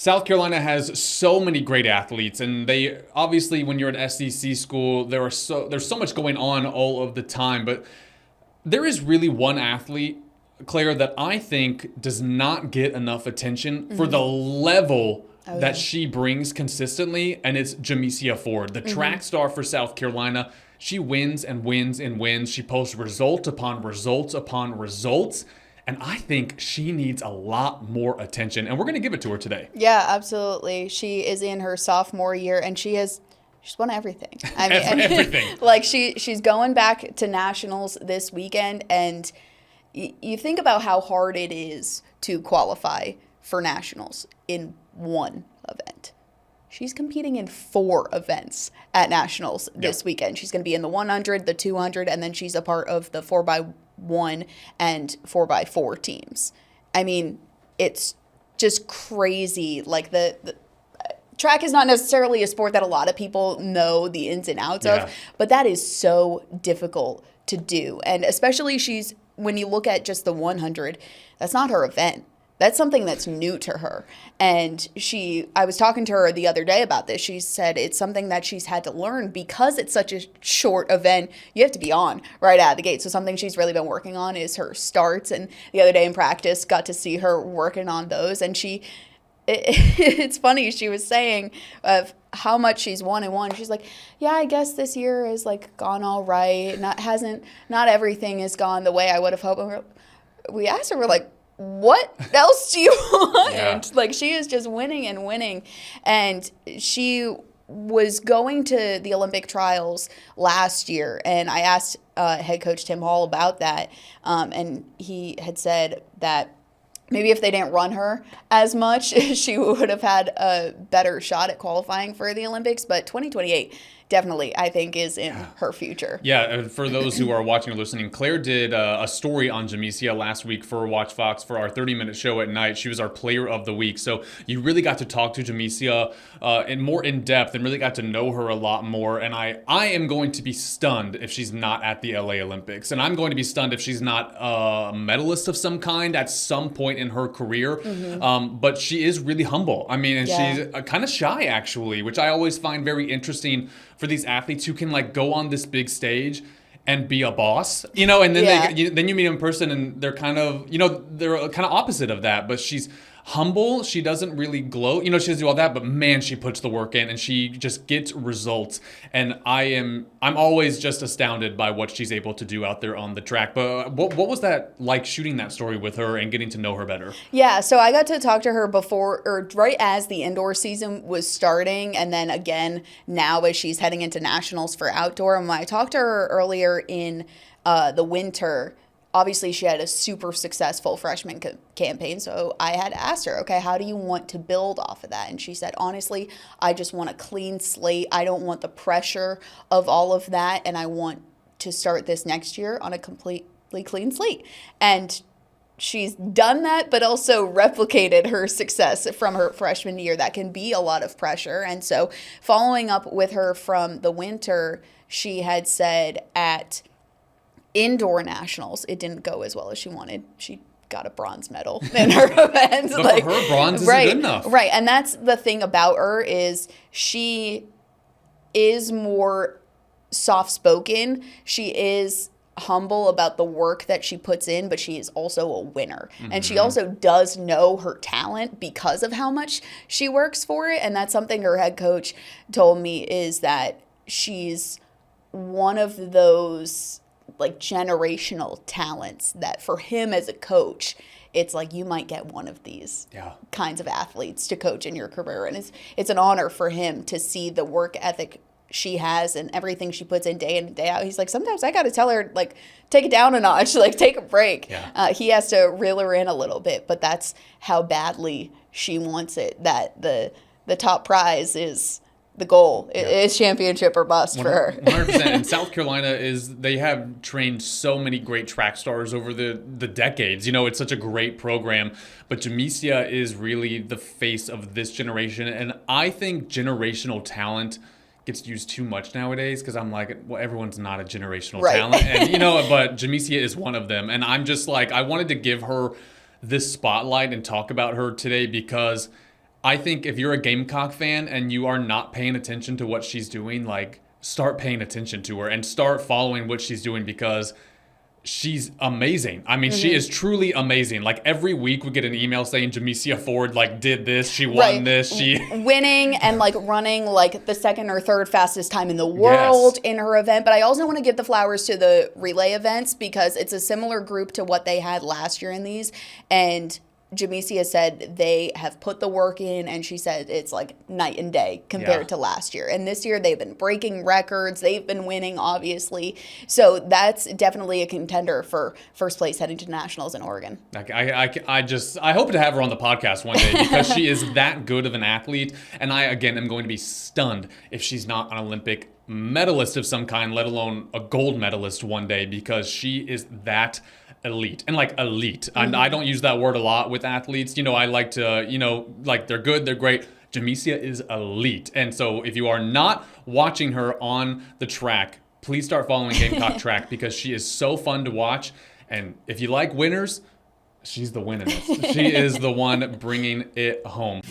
South Carolina has so many great athletes, and they obviously, when you're an SEC school, there's so much going on all of the time. But there is really one athlete, Claire, that I think does not get enough attention for the level that she brings consistently, and it's JaMeesia Ford, the track star for South Carolina. She wins and wins and wins. She posts result upon results upon results. And I think she needs a lot more attention, and we're going to give it to her today. Yeah, absolutely. She is in her sophomore year, and she's won everything. I mean, everything. Like she's going back to nationals this weekend, and you think about how hard it is to qualify for nationals in one event. She's competing in 4 events at nationals this weekend. She's going to be in the 100, the 200, and then she's a part of the 4x1 and 4x4 teams. I mean, it's just crazy. Like the track is not necessarily a sport that a lot of people know the ins and outs of, but that is so difficult to do. And especially when you look at just the 100, that's not her event. That's something that's new to her. And I was talking to her the other day about this. She said it's something that she's had to learn because it's such a short event. You have to be on right out of the gate. So something she's really been working on is her starts. And the other day in practice, got to see her working on those. And it's funny, she was saying of how much she's won and won. She's like, yeah, I guess this year has like gone all right. Not everything has gone the way I would have hoped. And we asked her, we're like, what else do you want? Yeah. Like, she is just winning and winning. And she was going to the Olympic trials last year, and I asked head coach Tim Hall about that, and he had said that maybe if they didn't run her as much, she would have had a better shot at qualifying for the Olympics. But 2028 definitely, I think, is in her future. Yeah, for those who are watching or listening, Claire did a story on JaMeesia last week for Watch Fox for our 30-minute show at night. She was our player of the week. So you really got to talk to JaMeesia more in depth and really got to know her a lot more. And I am going to be stunned if she's not at the LA Olympics. And I'm going to be stunned if she's not a medalist of some kind at some point in her career. But she is really humble. I mean, and she's kind of shy, actually, which I always find very interesting for these athletes who can like go on this big stage and be a boss, and then then you meet them in person and they're kind of, they're kind of opposite of that. But she's humble. She doesn't really gloat. She doesn't do all that, but man, she puts the work in and she just gets results. And I'm always just astounded by what she's able to do out there on the track. But what was that like, shooting that story with her and getting to know her better? Yeah, so I got to talk to her before, or right as the indoor season was starting, and then again now as she's heading into nationals for outdoor. And when I talked to her earlier in the winter, obviously she had a super successful freshman campaign. So I had asked her, okay, how do you want to build off of that? And she said, honestly, I just want a clean slate. I don't want the pressure of all of that. And I want to start this next year on a completely clean slate. And she's done that, but also replicated her success from her freshman year. That can be a lot of pressure. And so following up with her from the winter, she had said at indoor nationals, it didn't go as well as she wanted. She got a bronze medal in her event. But for her, bronze isn't good enough. Right, and that's the thing about her is she is more soft-spoken. She is humble about the work that she puts in, but she is also a winner. And she also does know her talent because of how much she works for it. And that's something her head coach told me, is that she's one of those like generational talents that for him as a coach, it's like you might get one of these kinds of athletes to coach in your career. And it's an honor for him to see the work ethic she has and everything she puts in and day out. He's like, sometimes I got to tell her, like, take it down a notch, like take a break. He has to reel her in a little bit, but that's how badly she wants it, that the top prize is the goal. It is championship or bust for her. 100%. And South Carolina they have trained so many great track stars over the decades. It's such a great program. But JaMeesia is really the face of this generation. And I think generational talent gets used too much nowadays, because I'm like, well, everyone's not a generational talent. And, but JaMeesia is one of them. And I'm just like, I wanted to give her this spotlight and talk about her today because I think if you're a Gamecock fan and you are not paying attention to what she's doing, like, start paying attention to her and start following what she's doing because she's amazing. I mean, she is truly amazing. Like, every week we get an email saying JaMeesia Ford, like, did this, she won this, she... Winning and, like, running, like, the second or third fastest time in the world in her event. But I also want to give the flowers to the relay events because it's a similar group to what they had last year in these. And JaMeesia said they have put the work in, and she said it's like night and day compared to last year. And this year they've been breaking records. They've been winning, obviously. So that's definitely a contender for first place heading to nationals in Oregon. I hope to have her on the podcast one day because she is that good of an athlete. And I, again, am going to be stunned if she's not an Olympic medalist of some kind, let alone a gold medalist one day, because she is that elite. And like elite. And I don't use that word a lot with athletes. You know, I like to, you know, like they're good, they're great. JaMeesia is elite. And so if you are not watching her on the track, please start following Gamecock track because she is so fun to watch. And if you like winners, she's the winner. She is the one bringing it home.